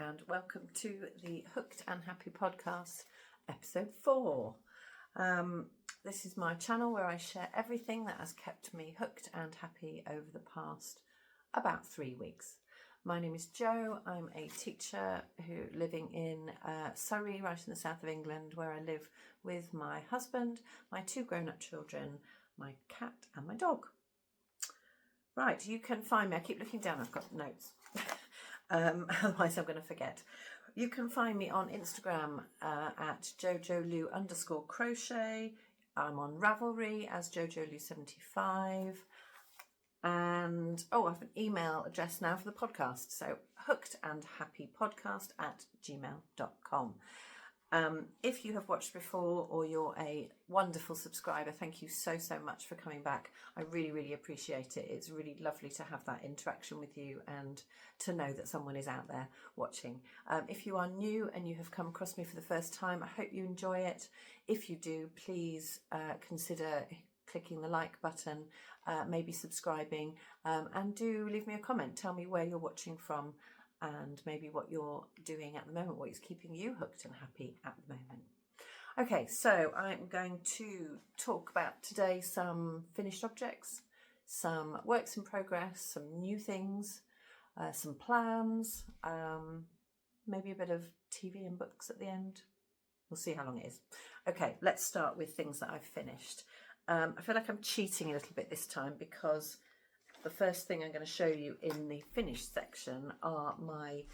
and welcome to the Hooked and Happy podcast, episode 4. This is my channel where I share everything that has kept me hooked and happy over the past about 3 weeks. My name is Jo. I'm a teacher living in Surrey, right in the south of England, where I live with my husband, my 2 grown-up children, my cat and my dog. Right, you can find me. I keep looking down, I've got notes. Otherwise I'm going to forget. You can find me on Instagram at jojolu_crochet. I'm on Ravelry as jojolu75. And I have an email address now for the podcast. So hookedandhappypodcast@gmail.com. If you have watched before or you're a wonderful subscriber, thank you so much for coming back. I really appreciate it. It's really lovely to have that interaction with you and to know that someone is out there watching. If you are new and you have come across me for the first time, I hope you enjoy it. If you do, please consider clicking the like button, maybe subscribing, and do leave me a comment. Tell me where you're watching from and maybe what you're doing at the moment, what is keeping you hooked and happy at the moment. Okay, so I'm going to talk about today some finished objects, some works in progress, some new things, some plans, maybe a bit of TV and books at the end. We'll see how long it is. Okay, let's start with things that I've finished. I feel like I'm cheating a little bit this time because the first thing I'm going to show you in the finished section are my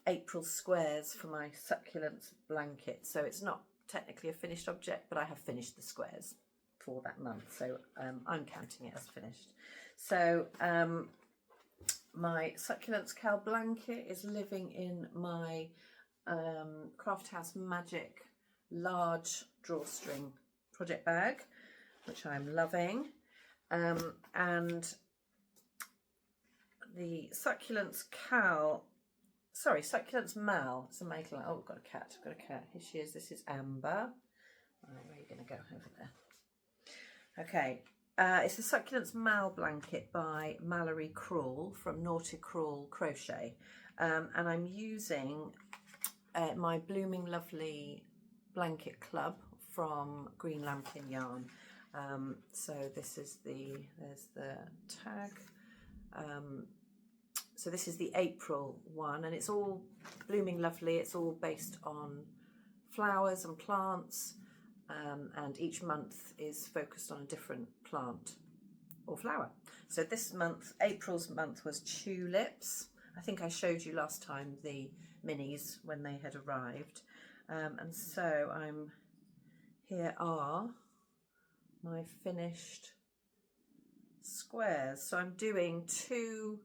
April squares for my succulents blanket. So it's not technically a finished object, but I have finished the squares for that month. So I'm counting it as finished. So my succulents cowl blanket is living in my Craft House Magic large drawstring project bag, which I'm loving. And the succulents succulents mal. It's a maple. Oh, we've got a cat. I've got a cat. Here she is. This is Amber. Right, where are you going to go? Over there. Okay. It's the Succulents Mal blanket by Mallory Crawl from Nauticrawl Crochet. And I'm using my Blooming Lovely blanket club from Green Lambkin Yarn. So this is there's the tag. So this is the April one, and it's all Blooming Lovely. It's all based on flowers and plants, and each month is focused on a different plant or flower. So this month, April's month, was tulips. I think I showed you last time the minis when they had arrived. And so here are my finished squares. So I'm doing two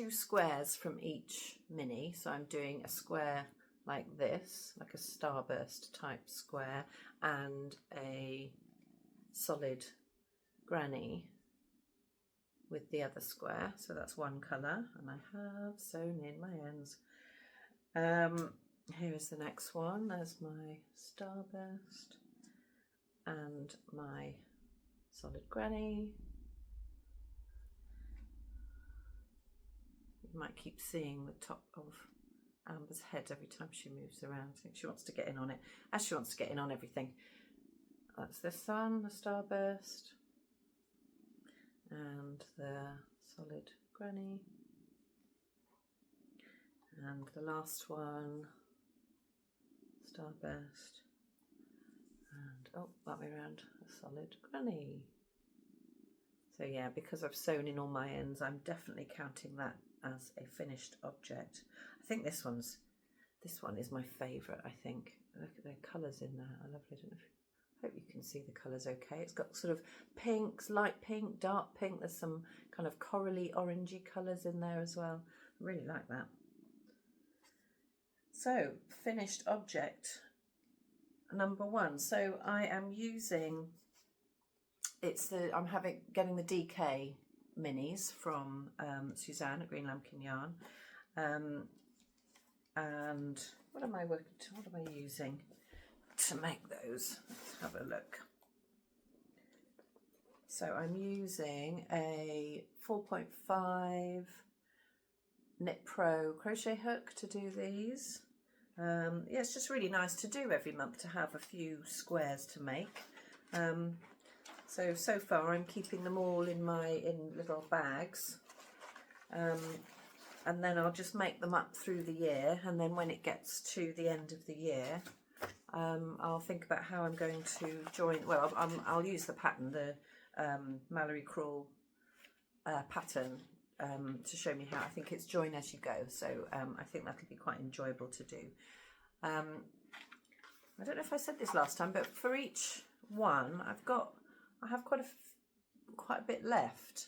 squares from each mini. So I'm doing a square like this, like a starburst type square, and a solid granny with the other square. So that's one colour, and I have sewn in my ends. Here is the next one. There's my starburst and my solid granny. You might keep seeing the top of Amber's head every time she moves around. I think she wants to get in on it, as she wants to get in on everything. That's this one, the starburst, and the solid granny, and the last one, starburst, and that way around, a solid granny. So yeah, because I've sewn in all my ends, I'm definitely counting that as a finished object. I think this one is my favourite, I think. Look at the colours in there, I love it. I hope you can see the colours okay. It's got sort of pinks, light pink, dark pink. There's some kind of corally, orangey colours in there as well. I really like that. So, finished object number 1. So I am using, I'm getting the DK minis from Suzanne at Green Lambkin Yarn. And what am I using to make those? Let's have a look. So I'm using a 4.5 Knit Pro crochet hook to do these. Yeah, it's just really nice to do every month, to have a few squares to make. So far I'm keeping them all in little bags, and then I'll just make them up through the year, and then when it gets to the end of the year, I'll think about how I'm going to join. Well, I'll use the pattern, the Mallory Crawl pattern, to show me how. I think it's join as you go, so I think that'll be quite enjoyable to do. I don't know if I said this last time, but for each one I have quite a bit left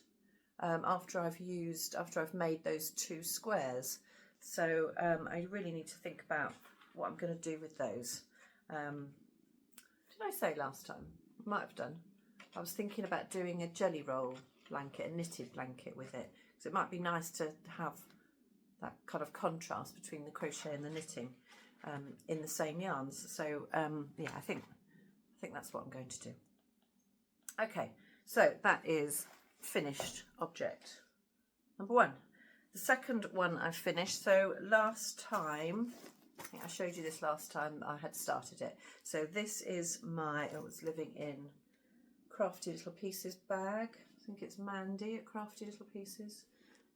after I've made those 2 squares. So I really need to think about what I'm going to do with those. Did I say last time? Might have done. I was thinking about doing a jelly roll blanket, a knitted blanket with it, because it might be nice to have that kind of contrast between the crochet and the knitting in the same yarns. So yeah, I think that's what I'm going to do. Okay, so that is finished object number 1. The second one I finished. So last time, I think I showed you this last time I had started it. So this is my, it's living in Crafty Little Pieces bag. I think it's Mandy at Crafty Little Pieces,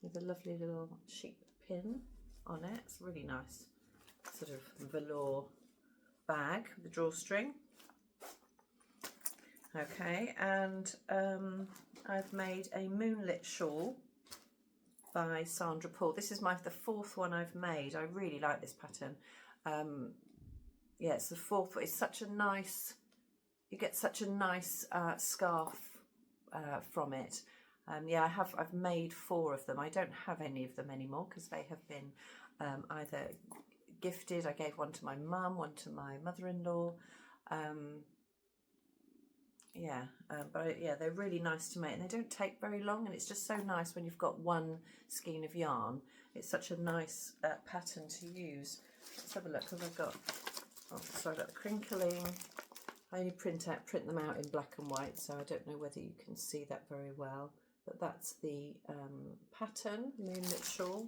with a lovely little sheep pin on it. It's really nice sort of velour bag with a drawstring. Okay, and I've made a moonlit shawl by Sandra Paul. This is the 4th one I've made. I really like this pattern. Yeah, it's the 4th. It's such a nice, you get such a nice scarf from it. Yeah, I've made 4 of them. I don't have any of them anymore because they have been either gifted. I gave one to my mum, one to my mother-in-law. Yeah, they're really nice to make, and they don't take very long, and it's just so nice when you've got one skein of yarn. It's such a nice pattern to use. Let's have a look, because I've got, sorry about the crinkling. I only print them out in black and white, so I don't know whether you can see that very well, but that's the pattern, Moonlit Shawl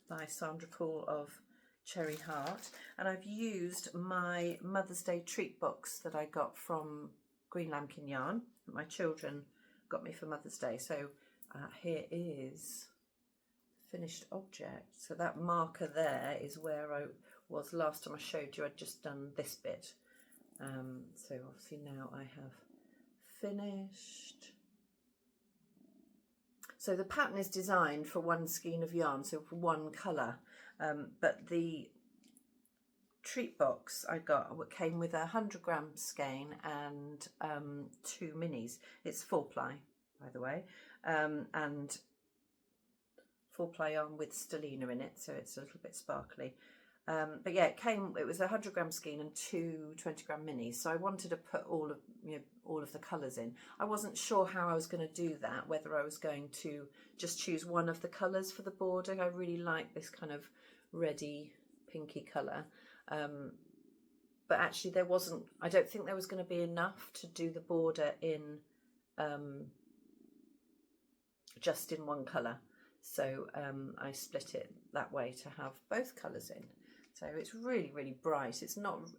by Sandra Paul of Cherry Heart. And I've used my Mother's Day treat box that I got from Green Lambkin Yarn that my children got me for Mother's Day. So here is finished object. So that marker there is where I was last time I showed you. I'd just done this bit. So obviously now I have finished. So the pattern is designed for one skein of yarn, so for one colour, but the treat box I got came with a 100-gram skein and 2 minis. It's 4-ply, by the way, and 4-ply yarn with stellina in it, so it's a little bit sparkly. But yeah, it was a 100-gram skein and 2 20-gram minis. So I wanted to put all of the colours in. I wasn't sure how I was going to do that, whether I was going to just choose one of the colours for the border. I really like this kind of reddy, pinky colour. But actually I don't think there was going to be enough to do the border in just in one colour. So I split it that way to have both colours in. So it's really, really bright. It's not,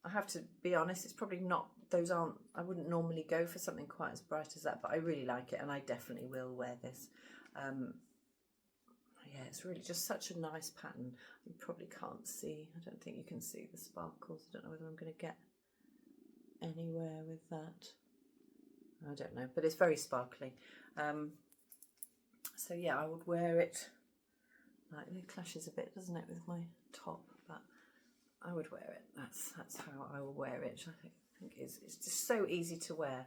I have to be honest, it's probably not, I wouldn't normally go for something quite as bright as that, but I really like it, and I definitely will wear this. Yeah, it's really just such a nice pattern. You probably can't see, I don't think you can see the sparkles. I don't know whether I'm going to get anywhere with that. I don't know, but it's very sparkly. So yeah, I would wear it, like, it clashes a bit, doesn't it, with my top, but I would wear it. That's how I will wear it. I think it's just so easy to wear.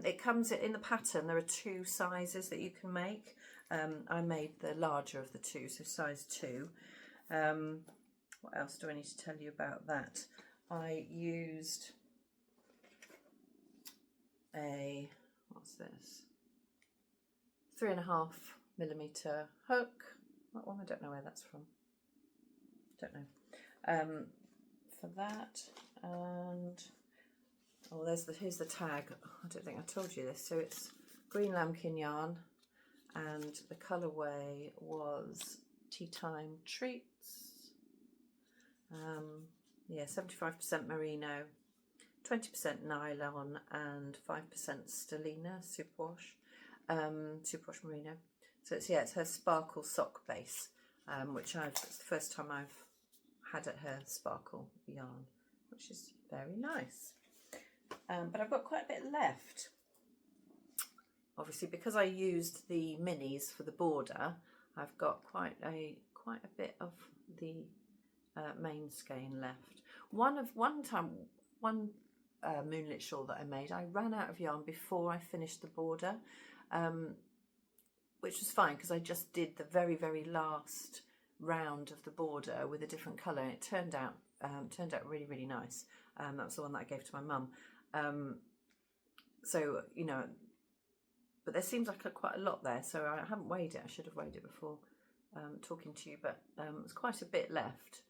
It comes in the pattern. There are 2 sizes that you can make. I made the larger of the 2, so size 2. What else do I need to tell you about that? I used what's this? 3.5mm hook. That one, I don't know where that's from. Don't know. For that, and here's the tag. I don't think I told you this. So it's Green Lambkin yarn, and the colourway was Tea Time Treats. Yeah, 75% merino, 20% nylon, and 5% stellina superwash, superwash merino. So it's her sparkle sock base, which it's the first time I've had at her sparkle yarn, which is very nice. But I've got quite a bit left. Obviously, because I used the minis for the border, I've got quite a bit of the main skein left. One moonlit shawl that I made, I ran out of yarn before I finished the border, which was fine because I just did the very, very last round of the border with a different colour, and it turned out really, really nice. That was the one that I gave to my mum. So, you know, but there seems like quite a lot there, so I haven't weighed it. I should have weighed it before talking to you, but there's quite a bit left.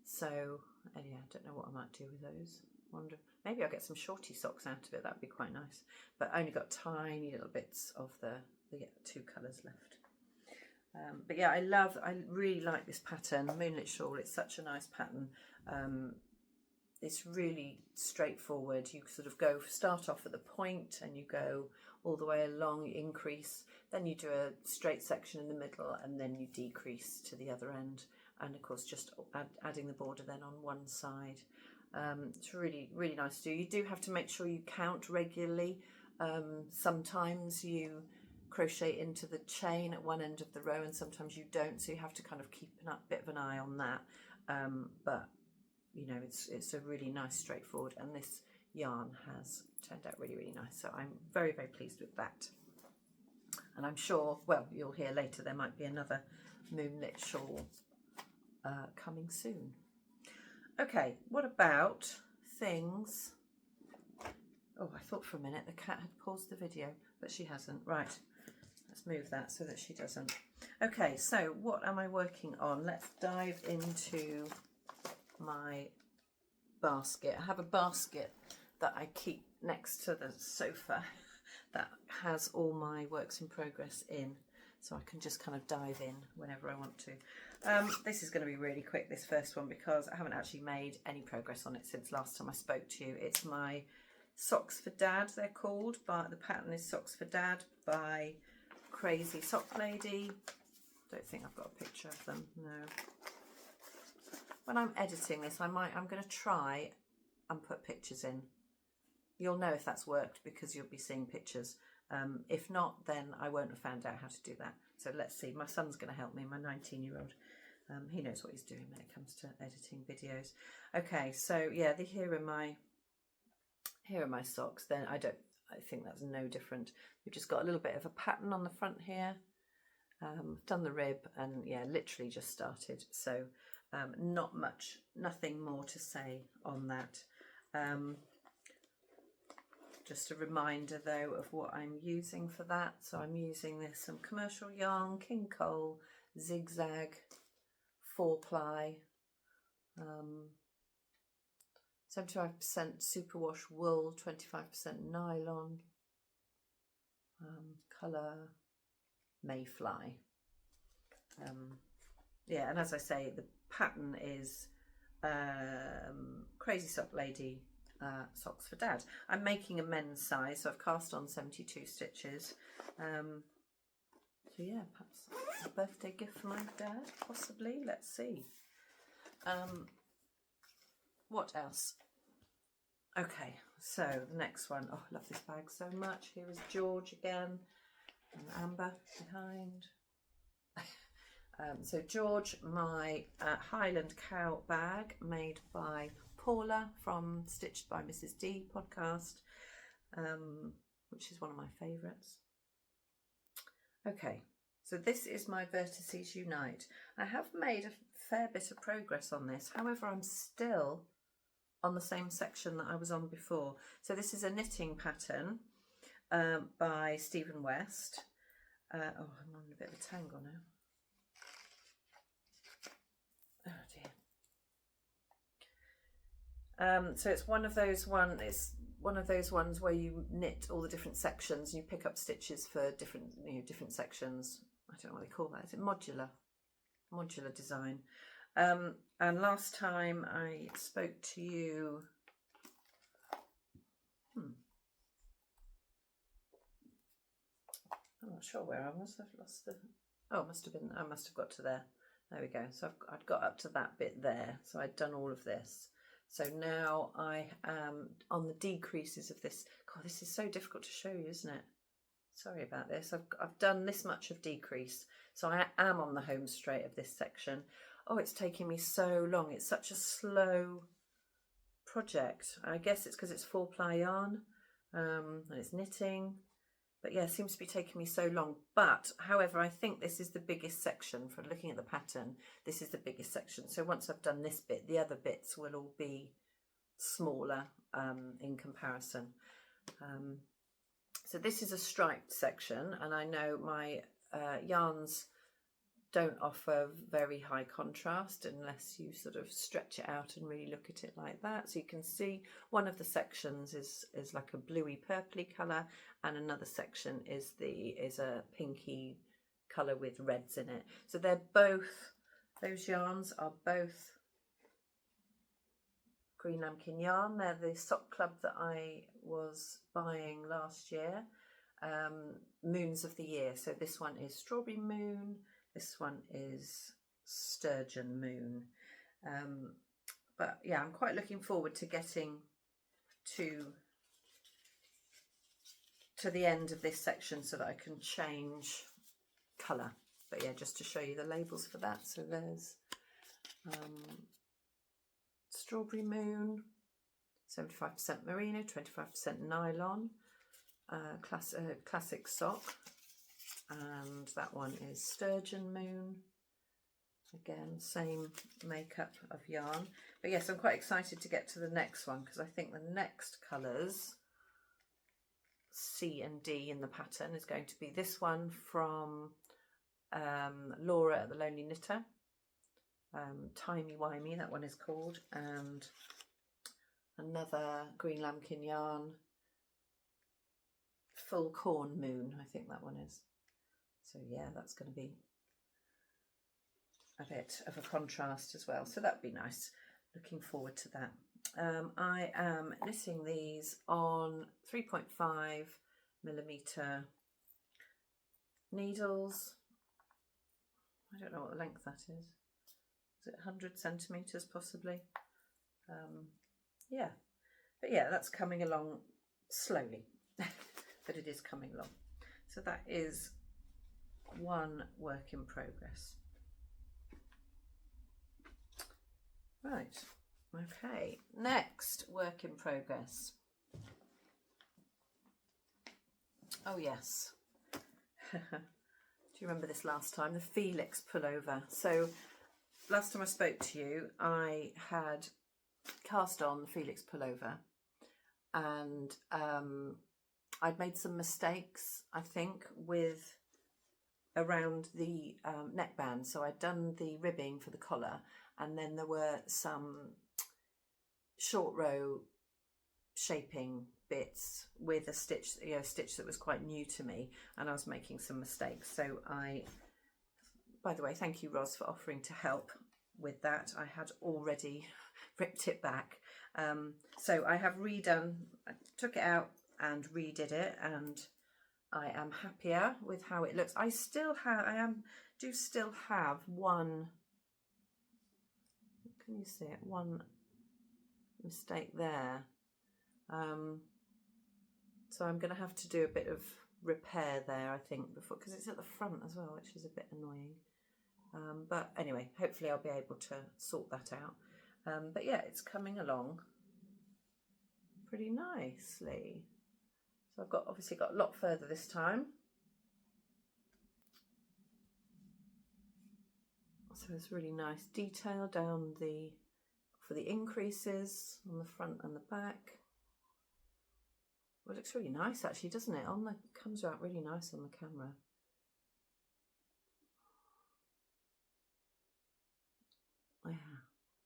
So, yeah, I don't know what I might do with those. Wonder, maybe I'll get some shorty socks out of it. That'd be quite nice. But I only got tiny little bits of the two colours left. But yeah, I really like this pattern, Moonlit Shawl. It's such a nice pattern. It's really straightforward. You sort of start off at the point and you go all the way along, you increase, then you do a straight section in the middle, and then you decrease to the other end. And of course, just adding the border then on one side. It's really, really nice to do. You do have to make sure you count regularly. Sometimes you crochet into the chain at one end of the row and sometimes you don't, so you have to kind of keep a bit of an eye on that. But you know, it's a really nice, straightforward, and this yarn has turned out really, really nice. So I'm very, very pleased with that. And I'm sure, well, you'll hear later, there might be another Moonlit Shawl coming soon. Okay, what about things? Oh, I thought for a minute the cat had paused the video, but she hasn't. Right, let's move that so that she doesn't. Okay, so what am I working on? Let's dive into my basket. I have a basket that I keep next to the sofa that has all my works in progress in, so I can just kind of dive in whenever I want to. This is going to be really quick, this first one, because I haven't actually made any progress on it since last time I spoke to you. It's my Socks for Dad, they're called, but the pattern is Socks for Dad by Crazy Sock Lady. Don't think I've got a picture of them, no. When I'm editing this, I'm going to try and put pictures in. You'll know if that's worked because you'll be seeing pictures. If not, then I won't have found out how to do that. So let's see. My son's going to help me, my 19-year-old. He knows what he's doing when it comes to editing videos. Okay, so yeah, here are my socks. Then I think that's no different. We've just got a little bit of a pattern on the front here. Done the rib, and yeah, literally just started. So nothing more to say on that. Just a reminder though of what I'm using for that. So I'm using some commercial yarn, King Cole, zigzag, 4-ply, 75% superwash wool, 25% nylon, colour Mayfly. Yeah, and as I say, the pattern is Crazy Sock Lady Socks for Dad. I'm making a men's size, so I've cast on 72 stitches. So yeah, perhaps a birthday gift for my dad, possibly. Let's see. What else? Okay, so the next one. Oh, I love this bag so much. Here is George again, and Amber behind. So George, my Highland Cow bag made by Paula from Stitched by Mrs. D podcast, which is one of my favourites. Okay, so this is my Vertices Unite. I have made a fair bit of progress on this, however I'm still on the same section that I was on before. So this is a knitting pattern by Stephen West. Oh, I'm on a bit of a tangle now. Oh dear. So it's one of those ones where you knit all the different sections and you pick up stitches for different sections. I don't know what they call that. Is it modular modular design. And last time I spoke to you, I'm not sure where I was. I've lost the, oh, it must have been, I must have got to there. There we go. So I'd got up to that bit there. So I'd done all of this. So now I am on the decreases of this. God, this is so difficult to show you, isn't it? Sorry about this. I've done this much of decrease. So I am on the home straight of this section. Oh, it's taking me so long. It's such a slow project. I guess it's because it's 4-ply yarn and it's knitting. But yeah, it seems to be taking me so long. But however, I think this is the biggest section. For looking at the pattern, this is the biggest section. So once I've done this bit, the other bits will all be smaller in comparison. So this is a striped section, and I know my yarns don't offer very high contrast unless you sort of stretch it out and really look at it like that. So you can see one of the sections is like a bluey purpley colour, and another section is a pinky colour with reds in it. So they're both, those yarns are both Green Lambkin yarn. They're the sock club that I was buying last year, moons of the year. So this one is Strawberry Moon, this one is Sturgeon Moon. But yeah, I'm quite looking forward to getting to the end of this section so that I can change colour. But yeah, just to show you the labels for that. So there's Strawberry Moon, 75% merino, 25% nylon, classic sock, and that one is Sturgeon Moon. Again, same makeup of yarn. But yes, I'm quite excited to get to the next one because I think the next colours, C and D in the pattern, is going to be this one from Laura at the Lonely Knitter. Timey Wimey, that one is called, and another Green Lambkin yarn, Full Corn Moon, I think that one is. So yeah, that's going to be a bit of a contrast as well, so that'd be nice. Looking forward to that. I am knitting these on 3.5mm needles. I don't know what the length that is. Is it 100 centimetres possibly? Yeah, but yeah, that's coming along slowly, but it is coming along. So that is one work in progress. Right, okay, next work in progress. Oh yes, do you remember this last time? The Felix pullover. So last time I spoke to you, I had cast on the Felix pullover, and I'd made some mistakes, I think, with around the neckband. So I'd done the ribbing for the collar, and then there were some short row shaping bits with a stitch, a stitch that was quite new to me, and I was making some mistakes. So by the way, thank you, Ros, for offering to help with that. I had already ripped it back. So I have redone, I took it out and redid it, and I am happier with how it looks. I still have one, can you see it? One mistake there. So I'm going to have to do a bit of repair there, I think, before, because it's at the front as well, which is a bit annoying. But anyway, hopefully I'll be able to sort that out. But yeah, it's coming along pretty nicely. So I've obviously got a lot further this time. So there's really nice detail down for the increases on the front and the back. Well, it looks really nice actually, doesn't it? Comes out really nice on the camera.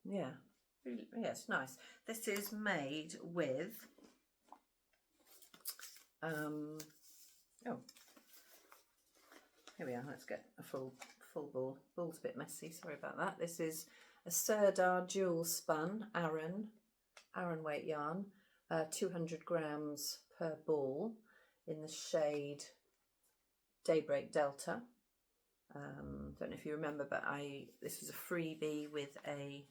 Yeah, yeah, it's nice. This is made with oh, here we are. Let's get a full full ball. Ball's a bit messy, sorry about that. This is a Sirdar dual spun Aran weight yarn, 200 grams per ball in the shade Daybreak Delta. Don't know if you remember, but this was a freebie with a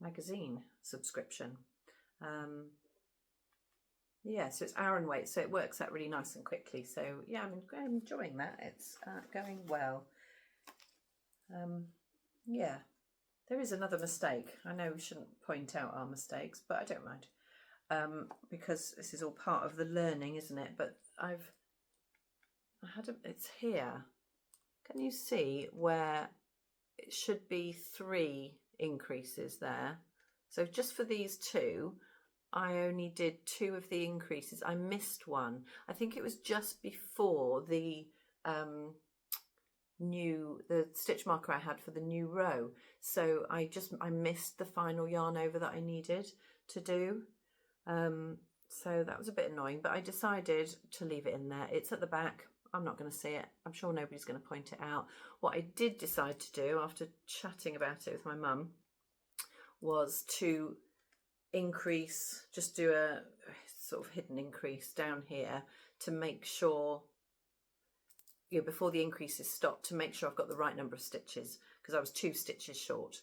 magazine subscription. Yeah, so it's Aran weight, so it works out really nice and quickly. So yeah, I'm enjoying that. It's going well. Yeah, there is another mistake. I know we shouldn't point out our mistakes, but I don't mind, because this is all part of the learning, isn't it? But it's here. Can you see where it should be 3 increases there? So just for these 2, I only did 2 of the increases. I missed one. I think it was just before the stitch marker I had for the new row. So I missed the final yarn over that I needed to do. So that was a bit annoying, but I decided to leave it in there. It's at the back. I'm not going to see it. I'm sure nobody's going to point it out. What I did decide to do after chatting about it with my mum was to increase, just do a sort of hidden increase down here to make sure, before the increases stop, to make sure I've got the right number of stitches, because I was 2 stitches short.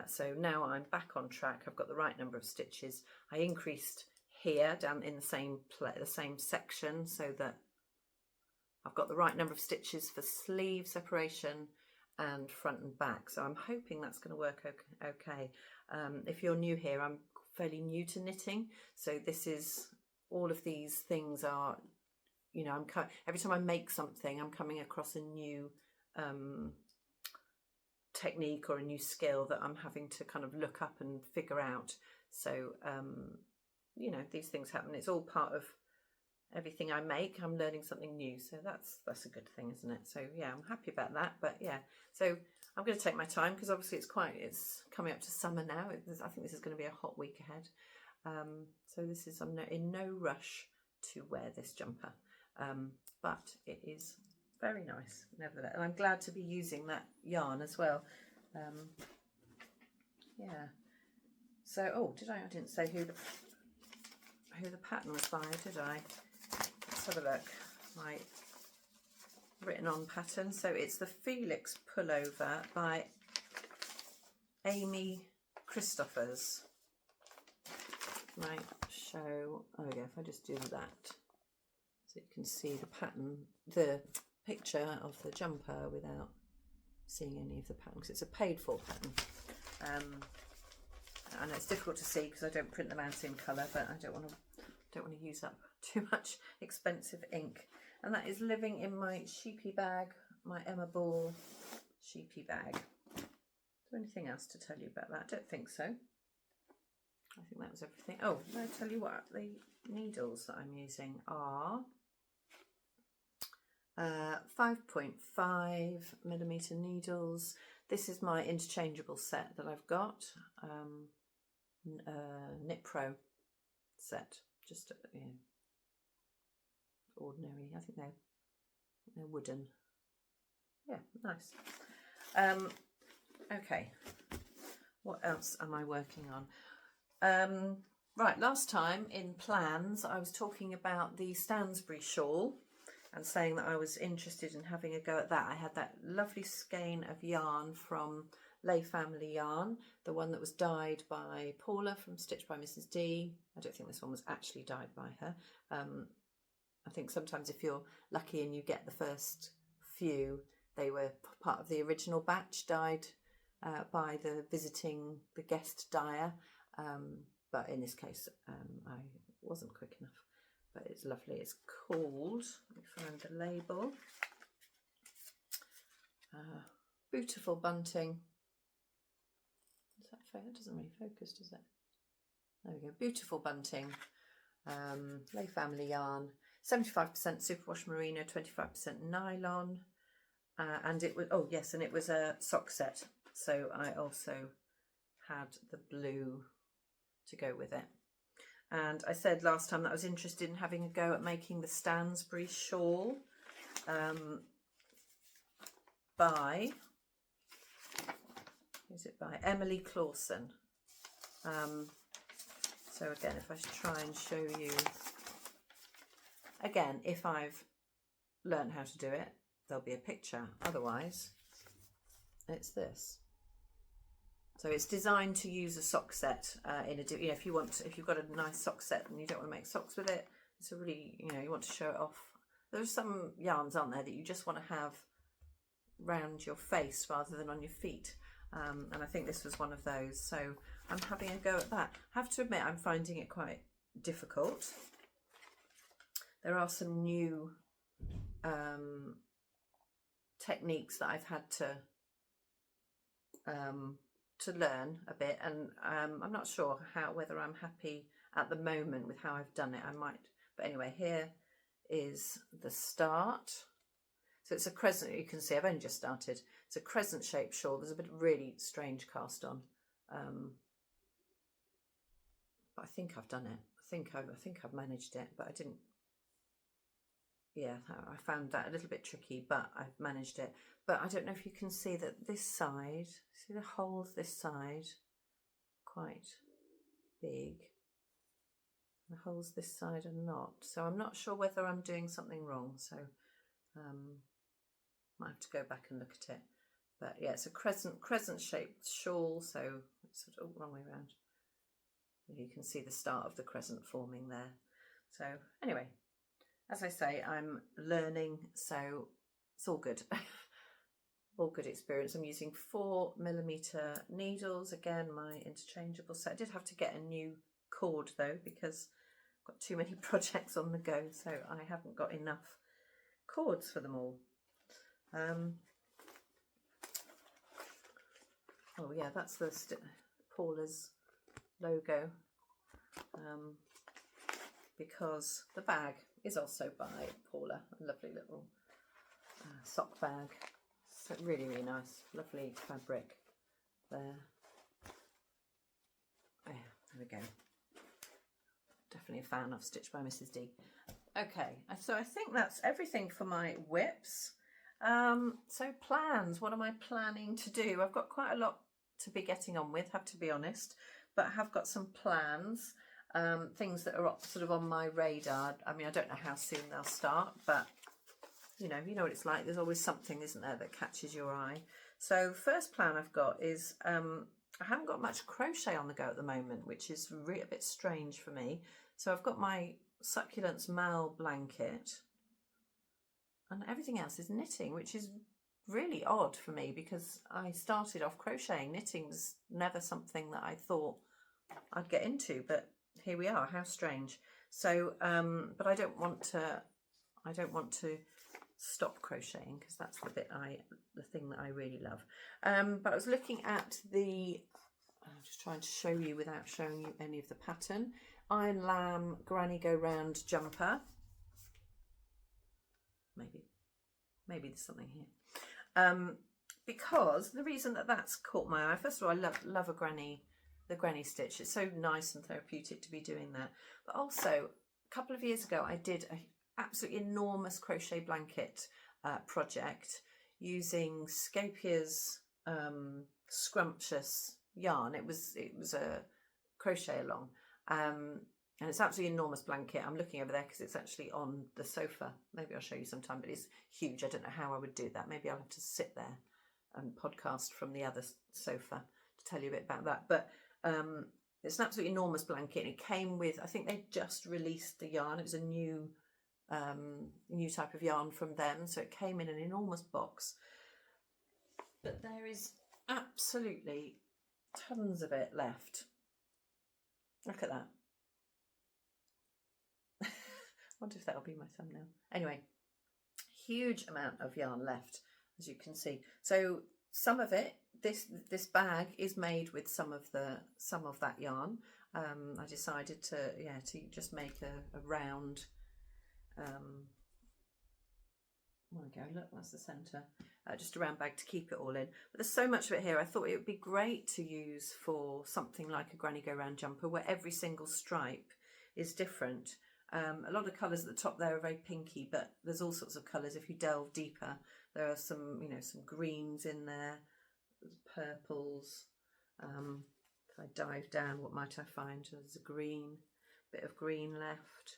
So now I'm back on track. I've got the right number of stitches. I increased here down in the same section so that I've got the right number of stitches for sleeve separation and front and back. So I'm hoping that's going to work okay. If you're new here, I'm fairly new to knitting. So this is, all of these things are, every time I make something, I'm coming across a new technique or a new skill that I'm having to kind of look up and figure out. So, these things happen. It's all part of everything I make. I'm learning something new, so that's a good thing, isn't it? So yeah, I'm happy about that. But yeah, so I'm going to take my time, because obviously it's coming up to summer now. I think this is going to be a hot week ahead. So I'm in no rush to wear this jumper, but it is very nice nevertheless, and I'm glad to be using that yarn as well. Yeah. So I didn't say who the pattern was by, did I? Let's have a look. My written on pattern. So it's the Felix pullover by Amy Christophers. Right, show, if I just do that, so you can see the pattern, the picture of the jumper without seeing any of the pattern, because it's a paid for pattern. I know it's difficult to see because I don't print them out in colour, but I don't want to use up too much expensive ink. And that is living in my sheepy bag, my Emma Ball sheepy bag. Is there anything else to tell you about that? I don't think so. I think that was everything. Oh, I'll tell you what, the needles that I'm using are 5.5 millimetre needles. This is my interchangeable set that I've got, Knit Pro set, just ordinary. I think they're wooden. Yeah, nice. Okay, what else am I working on? Right, last time in plans I was talking about the Stansbury shawl and saying that I was interested in having a go at that. I had that lovely skein of yarn from Lay Family Yarn, the one that was dyed by Paula from Stitched by Mrs. D. I don't think this one was actually dyed by her. I think sometimes if you're lucky and you get the first few, they were part of the original batch dyed by the guest dyer. But in this case, I wasn't quick enough. But it's lovely. It's called, let me find the label, Beautiful Bunting. Is that fair? It doesn't really focus, does it? There we go. Beautiful Bunting, Lay Family Yarn, 75% superwash merino, 25% nylon, and it was and it was a sock set. So I also had the blue to go with it. And I said last time that I was interested in having a go at making the Stansbury shawl. by, who's it by? Emily Clausen. So again, if I try and show you, again, if I've learned how to do it, there'll be a picture. Otherwise, it's this. So it's designed to use a sock set in a, you know, if you've got a nice sock set and you don't want to make socks with it, it's a really, you know, you want to show it off. There's some yarns, aren't there, that you just want to have round your face rather than on your feet. And I think this was one of those. So I'm having a go at that. I have to admit, I'm finding it quite difficult. There are some new techniques that I've had to learn a bit, and I'm not sure whether I'm happy at the moment with how I've done it. I might, but anyway, here is the start. So it's a crescent. You can see I've only just started. It's a crescent shaped shawl. There's a bit of really strange cast on, but I think I've done it. I think I've managed it, but I didn't. Yeah, I found that a little bit tricky, but I've managed it. But I don't know if you can see that this side, see the holes this side, quite big. The holes this side are not. So I'm not sure whether I'm doing something wrong. So might have to go back and look at it. But yeah, it's a crescent shaped shawl. So it's sort of wrong way around. You can see the start of the crescent forming there. So anyway, as I say, I'm learning, so it's all good. All good experience. I'm using 4mm needles, again my interchangeable set. I did have to get a new cord though, because I've got too many projects on the go, so I haven't got enough cords for them all. Oh yeah, that's the Paula's logo, because the bag is also by Paula, a lovely little sock bag. So really, really nice, lovely fabric there. Oh, yeah, there we go. Definitely a fan of Stitch by Mrs. D. Okay, so I think that's everything for my whips. So plans, what am I planning to do? I've got quite a lot to be getting on with, have to be honest, but I have got some plans, things that are sort of on my radar. I mean, I don't know how soon they'll start, but you know what it's like. There's always something, isn't there, that catches your eye. So first plan I've got is, I haven't got much crochet on the go at the moment, which is really a bit strange for me. So I've got my Succulents Mal blanket and everything else is knitting, which is really odd for me because I started off crocheting. Knitting was never something that I thought I'd get into, but here we are. How strange. So, but I don't want to stop crocheting because that's the thing that I really love. But I was looking at I'm just trying to show you without showing you any of the pattern. Iron Lamb Granny Go Round jumper. Maybe there's something here. Because the reason that that's caught my eye, first of all, I love the granny stitch. It's so nice and therapeutic to be doing that. But also, a couple of years ago, I did an absolutely enormous crochet blanket project using Scopia's scrumptious yarn. It was a crochet along, and it's absolutely enormous blanket. I'm looking over there because it's actually on the sofa. Maybe I'll show you sometime, but it's huge. I don't know how I would do that. Maybe I'll have to sit there and podcast from the other sofa to tell you a bit about that. But it's an absolutely enormous blanket, and it came with, I think they just released the yarn. It was a new type of yarn from them, so it came in an enormous box. But there is absolutely tons of it left. Look at that. I wonder if that'll be my thumbnail. Anyway, huge amount of yarn left, as you can see. So some of it, this bag is made with some of that yarn. I decided to just make a round. There we go, look, that's the centre. Just a round bag to keep it all in. But there's so much of it here. I thought it would be great to use for something like a Granny Go Round jumper where every single stripe is different. A lot of colours at the top there are very pinky, but there's all sorts of colours if you delve deeper. There are some, you know, some greens in there, purples. If I dive down, what might I find? There's a green, bit of green left.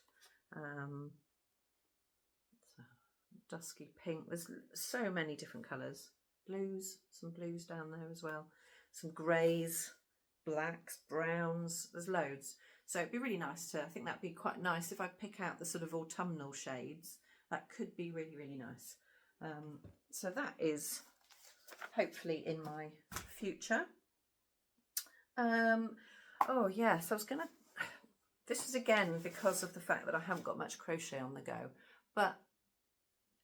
Dusky pink. There's so many different colours. Blues, some blues down there as well. Some greys, blacks, browns. There's loads. So it'd be really nice to, I think that'd be quite nice if I pick out the sort of autumnal shades. That could be really, really nice. So that is hopefully in my future. Oh yes, I was gonna, this is again because of the fact that I haven't got much crochet on the go, but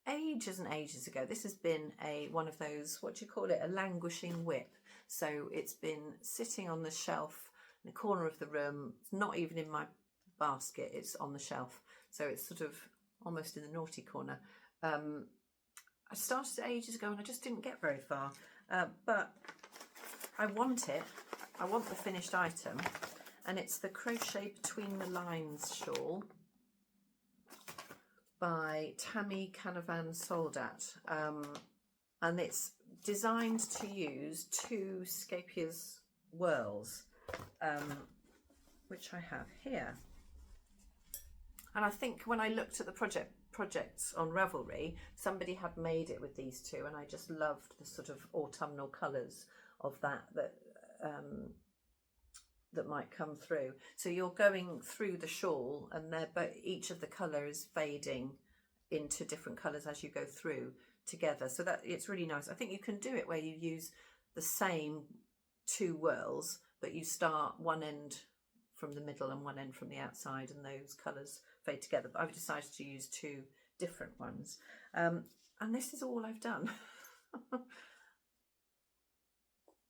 ages and ages ago, this has been one of those, what do you call it, a languishing whip. So it's been sitting on the shelf in the corner of the room. It's not even in my basket, it's on the shelf, so it's sort of almost in the naughty corner. I started it ages ago and I just didn't get very far, but I want it. I want the finished item, and it's the Crochet Between the Lines shawl by Tammy Canavan Soldat, and it's designed to use 2 Scapier's Whirls, which I have here. And I think when I looked at the projects on Ravelry, somebody had made it with these 2, and I just loved the sort of autumnal colours of that might come through. So you're going through the shawl, and each of the colour is fading into different colours as you go through together. So that it's really nice. I think you can do it where you use the same 2 whirls, but you start one end from the middle and one end from the outside, and those colours fade together. But I've decided to use 2 different ones, and this is all I've done.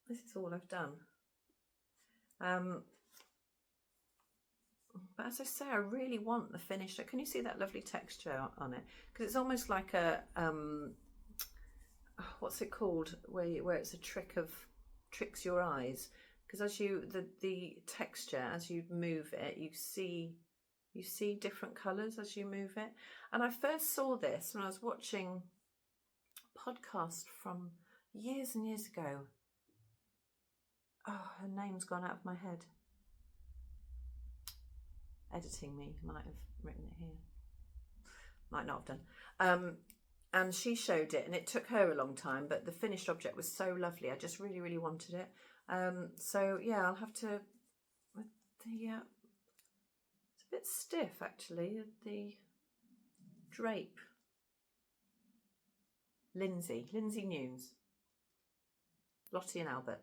This is all I've done. But as I say, I really want the finished. Can you see that lovely texture on it? Because it's almost like a what's it called? Where it's a tricks your eyes. Because as the texture, as you move it, you see different colours as you move it. And I first saw this when I was watching a podcast from years and years ago. Oh, her name's gone out of my head. Editing me, might have written it here. Might not have done. And she showed it, and it took her a long time, but the finished object was so lovely. I just really, really wanted it. So yeah, I'll have to, it's a bit stiff actually, the drape. Lindsay News. Lottie and Albert.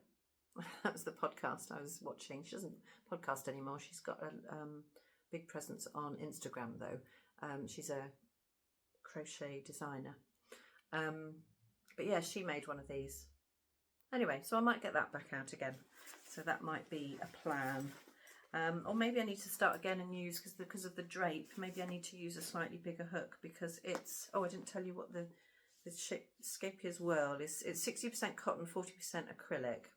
That was the podcast I was watching. She doesn't podcast anymore. She's got a big presence on Instagram though. She's a crochet designer. But yeah, she made one of these. Anyway, so I might get that back out again. So that might be a plan. Or maybe I need to start again and use, because of the drape, maybe I need to use a slightly bigger hook, because it's, oh, I didn't tell you what the Scapier's Whirl is. It's 60% cotton, 40% acrylic.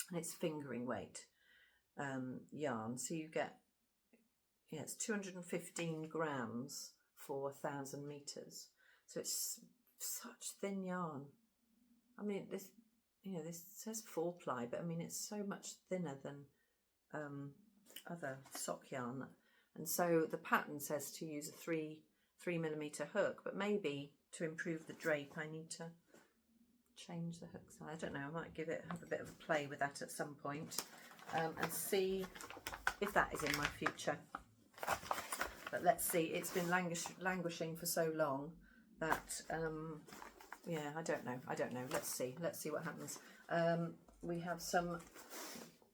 And it's fingering weight yarn, so you get, yeah, it's 215 grams for 1,000 meters, so it's such thin yarn. I mean, this says 4-ply, but I mean it's so much thinner than other sock yarn, and so the pattern says to use a 3mm hook, but maybe to improve the drape I need to change the hook size. I don't know, I might have a bit of a play with that at some point, and see if that is in my future. But let's see, it's been languishing for so long that yeah, I don't know. Let's see what happens. We have some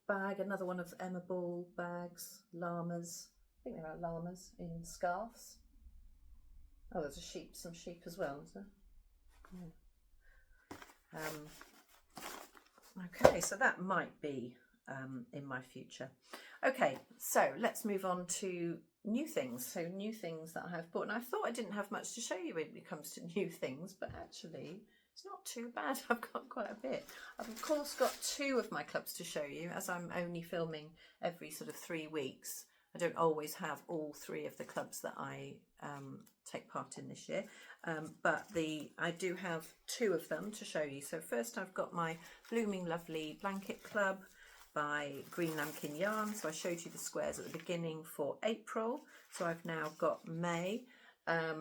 another one of Emma Ball bags, llamas. I think there are llamas in scarves. Oh, there's some sheep as well, is there? Yeah. Okay, so that might be in my future. Okay, so let's move on to new things. So new things that I have bought, and I thought I didn't have much to show you when it comes to new things, but actually it's not too bad. I've got quite a bit. I've of course got 2 of my clubs to show you, as I'm only filming every sort of 3 weeks. I don't always have all 3 of the clubs that I take part in this year, but I do have 2 of them to show you. So first I've got my Blooming Lovely Blanket Club by Green Lambkin Yarn. So I showed you the squares at the beginning for April, so I've now got May. I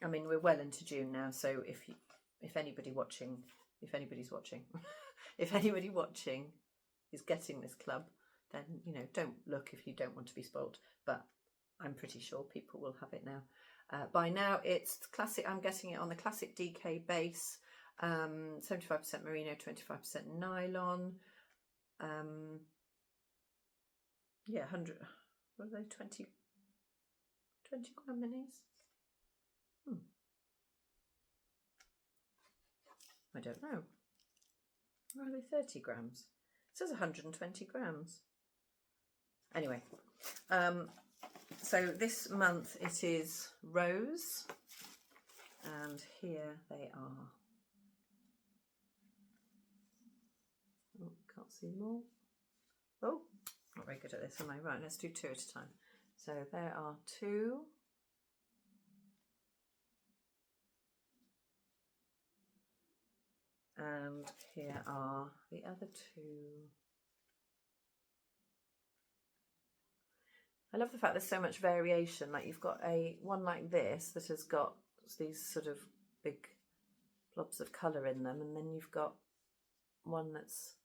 mean, we're well into June now, so if anybody's watching if anybody watching is getting this club, then, you know, don't look if you don't want to be spoilt, but I'm pretty sure people will have it now. By now it's classic. I'm getting it on the classic DK base, 75% merino, 25% nylon. Yeah, 100, what are they, 20 gram minis? I don't know. Or are they 30 grams? It says 120 grams. Anyway, so this month it is Rose, and here they are. Oh, can't see them all. Oh, not very good at this, am I? Right, let's do 2 at a time. So there are 2. And here are the other 2. I love the fact there's so much variation. Like, you've got one like this that has got these sort of big blobs of colour in them, and then you've got one that's,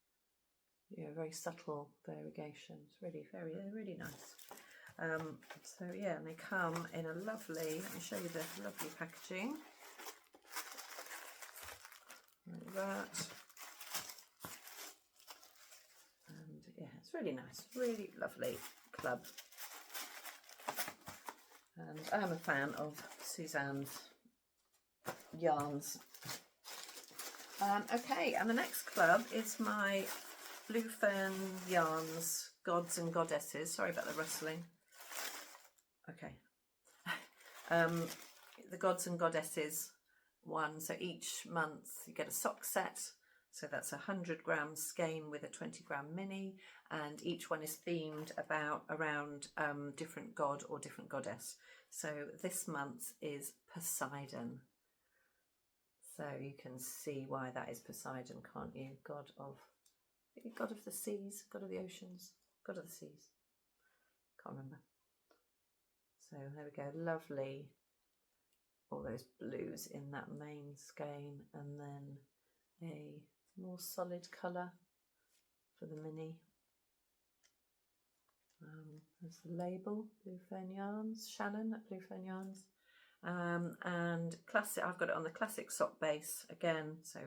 you know, very subtle variegation. It's really really nice. So yeah, and they come in a lovely, let me show you the lovely packaging. Like that. And yeah, it's really nice, really lovely club. And I am a fan of Suzanne's yarns. Okay, and the next club is my Blue Fern Yarns Gods and Goddesses. Sorry about the rustling. Okay. The Gods and Goddesses one. So each month you get a sock set. So that's 100 gram skein with a 20 gram mini, and each one is themed around different god or different goddess. So this month is Poseidon. So you can see why that is Poseidon, can't you? God of the seas, god of the oceans, god of the seas. Can't remember. So there we go, lovely. All those blues in that main skein, and then a more solid colour for the mini. There's the label, Blue Fern Yarns, Shannon at Blue Fern Yarns. And classic, I've got it on the classic sock base again. So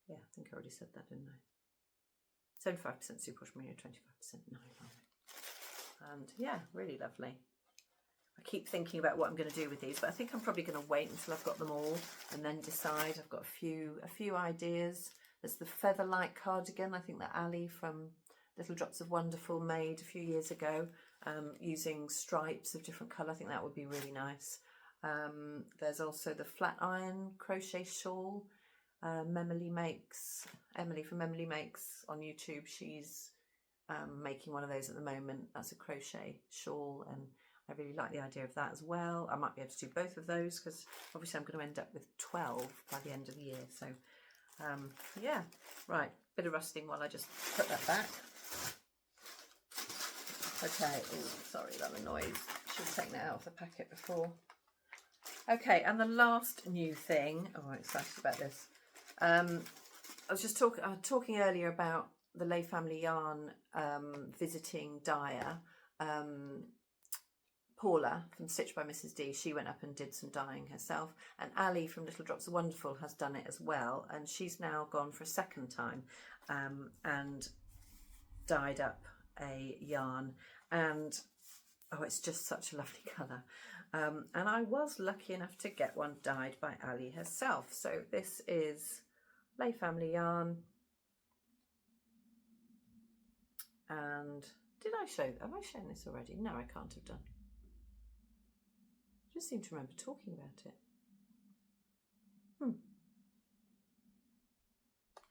yeah, I think I already said that, didn't I? 75% superwash merino, 25% nylon. And yeah, really lovely. I keep thinking about what I'm going to do with these, but I think I'm probably going to wait until I've got them all and then decide. I've got a few ideas. There's the Featherlight cardigan, I think that Ali from Little Drops of Wonderful made a few years ago, using stripes of different colour. I think that would be really nice. There's also the flat iron crochet shawl. Emily from Emily Makes on YouTube. She's making one of those at the moment. That's a crochet shawl, and I really like the idea of that as well. I might be able to do both of those because obviously I'm going to end up with 12 by the end of the year. So yeah, right, bit of rusting while I just put that back. Okay, oh, sorry about the noise. Should have taken it out of the packet before. Okay, and the last new thing, oh, I'm excited about this. I was just talking earlier about the Lay Family Yarn visiting dyer. Paula from Stitch by Mrs. D, she went up and did some dyeing herself, and Ali from Little Drops of Wonderful has done it as well, and she's now gone for a second time and dyed up a yarn, and oh, it's just such a lovely colour. And I was lucky enough to get one dyed by Ali herself. So this is Lay Family Yarn, and have I shown this already? No, I can't have done. I just seem to remember talking about it.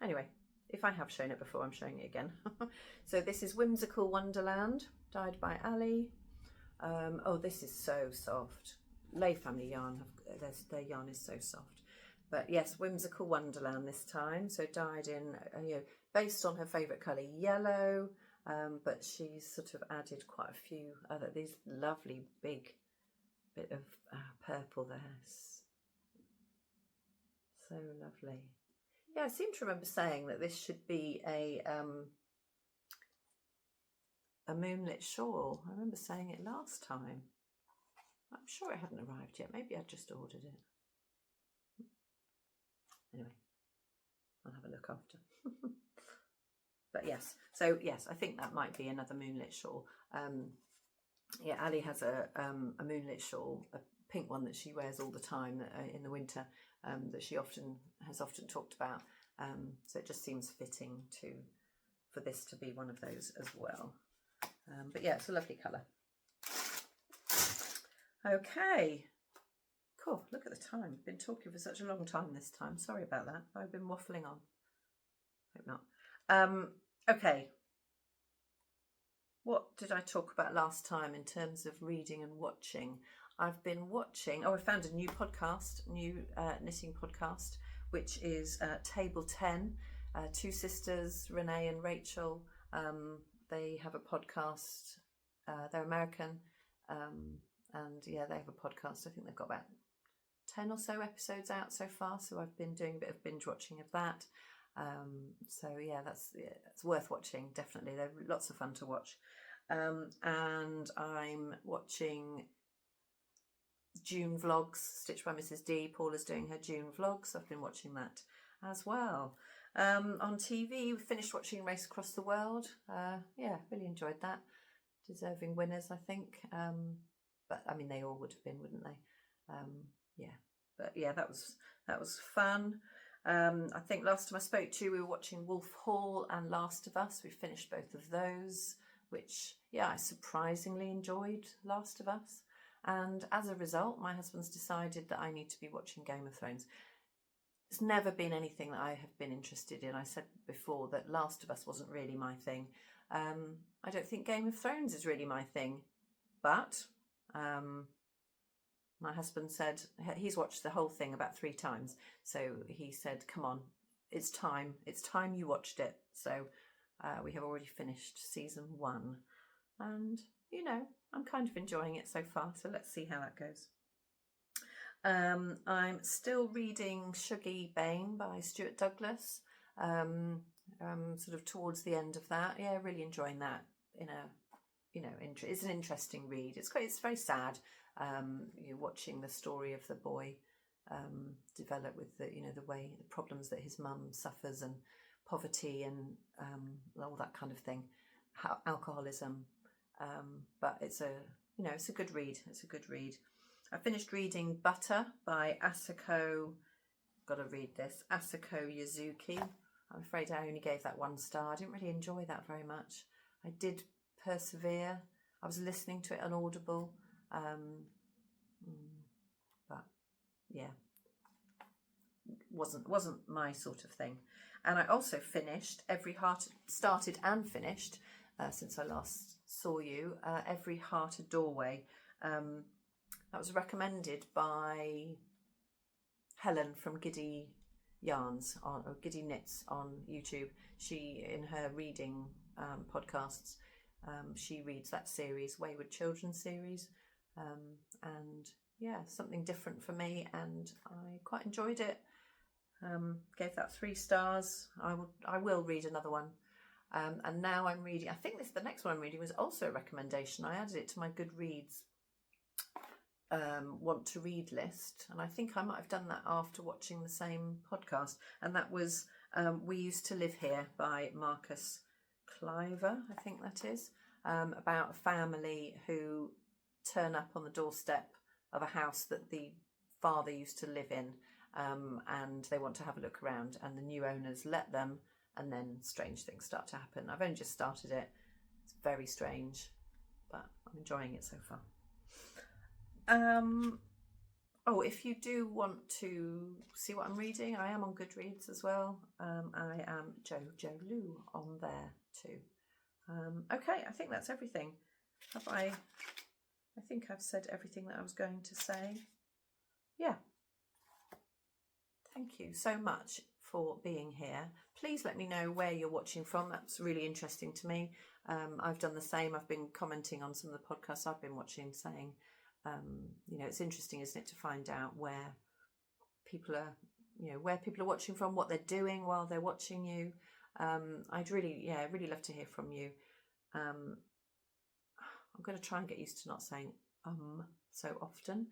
Anyway, if I have shown it before, I'm showing it again. So this is Whimsical Wonderland, Dyed by Ali. Oh, this is so soft. Lay Family yarn, their yarn is so soft. But yes, Whimsical Wonderland this time. So dyed in, based on her favourite colour, yellow. But she's sort of added quite a few other, these lovely big bit of purple there. So lovely. Yeah, I seem to remember saying that this should be a moonlit shawl. I remember saying it last time. I'm sure it hadn't arrived yet. Maybe I just ordered it. Anyway, I'll have a look after. But yes, so yes, I think that might be another moonlit shawl. Yeah, Ali has a moonlit shawl, a pink one that she wears all the time in the winter, that she has often talked about. So it just seems fitting for this to be one of those as well. But yeah, it's a lovely colour. Okay, cool. Look at the time. I've been talking for such a long time this time. Sorry about that. I've been waffling on. Hope not. Okay. What did I talk about last time in terms of reading and watching? I've been watching, I found a new podcast, knitting podcast, which is Table 10. Two sisters, Renee and Rachel. They have a podcast. They're American. And yeah, they have a podcast. I think they've got about 10 or so episodes out so far. So I've been doing a bit of binge watching of that. So yeah, that's worth watching, definitely. They're lots of fun to watch. And I'm watching June vlogs, Stitched by Mrs. D. Paula's doing her June vlogs. I've been watching that as well. On TV, we finished watching Race Across the World. Yeah, really enjoyed that. Deserving winners, I think. But I mean, they all would have been, wouldn't they? Yeah, but yeah, that was fun. I think last time I spoke to you, we were watching Wolf Hall and Last of Us. We finished both of those, which, yeah, I surprisingly enjoyed Last of Us. And as a result, my husband's decided that I need to be watching Game of Thrones. It's never been anything that I have been interested in. I said before that Last of Us wasn't really my thing. I don't think Game of Thrones is really my thing. But my husband said, he's watched the whole thing about 3 times. So he said, come on, it's time you watched it. So we have already finished season 1. And, I'm kind of enjoying it so far. So let's see how that goes. I'm still reading Shuggie Bain by Stuart Douglas. Sort of towards the end of that. Yeah, really enjoying that. It's an interesting read. It's very sad. You're watching the story of the boy develop with the problems that his mum suffers and poverty and all that kind of thing, alcoholism. But it's a good read. It's a good read. I finished reading Butter by Asako. Got to read this. Asako Yuzuki. I'm afraid I only gave that 1 star. I didn't really enjoy that very much. I did persevere. I was listening to it on Audible. But yeah, wasn't my sort of thing. And I also started and finished since I last saw you, Every Heart a Doorway. That was recommended by Helen from Giddy Yarns or Giddy Knits on YouTube. She, in her reading podcasts, she reads that series, Wayward Children series, and yeah, something different for me, and I quite enjoyed it. Gave that 3 stars. I will read another one. And now I'm reading, I think the next one I'm reading was also a recommendation. I added it to my Goodreads want to read list, and I think I might have done that after watching the same podcast, and that was We Used to Live Here by Marcus Cliver, I think that is, about a family who turn up on the doorstep of a house that the father used to live in, and they want to have a look around, and the new owners let them, and then strange things start to happen. I've only just started it. It's very strange, but I'm enjoying it so far. If you do want to see what I'm reading, I am on Goodreads as well. I am Jojo Lou on there too. Okay, I think that's everything. Have I think I've said everything that I was going to say. Yeah. Thank you so much for being here. Please let me know where you're watching from. That's really interesting to me. I've done the same. I've been commenting on some of the podcasts I've been watching, saying, you know, it's interesting, isn't it, to find out where people are, you know, where people are watching from, what they're doing while they're watching you. I'd really love to hear from you. I'm going to try and get used to not saying so often,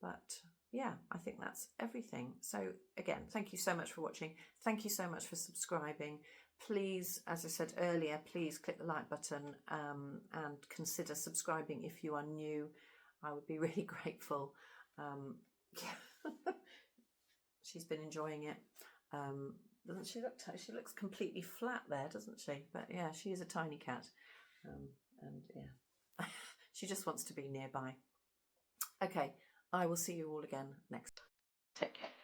but yeah, I think that's everything. So again, thank you so much for watching. Thank you so much for subscribing. Please, as I said earlier, please click the like button and consider subscribing if you are new. I would be really grateful. She's been enjoying it. Doesn't she look? She looks completely flat there, doesn't she? But yeah, she is a tiny cat, and yeah, she just wants to be nearby. Okay, I will see you all again next time. Take care.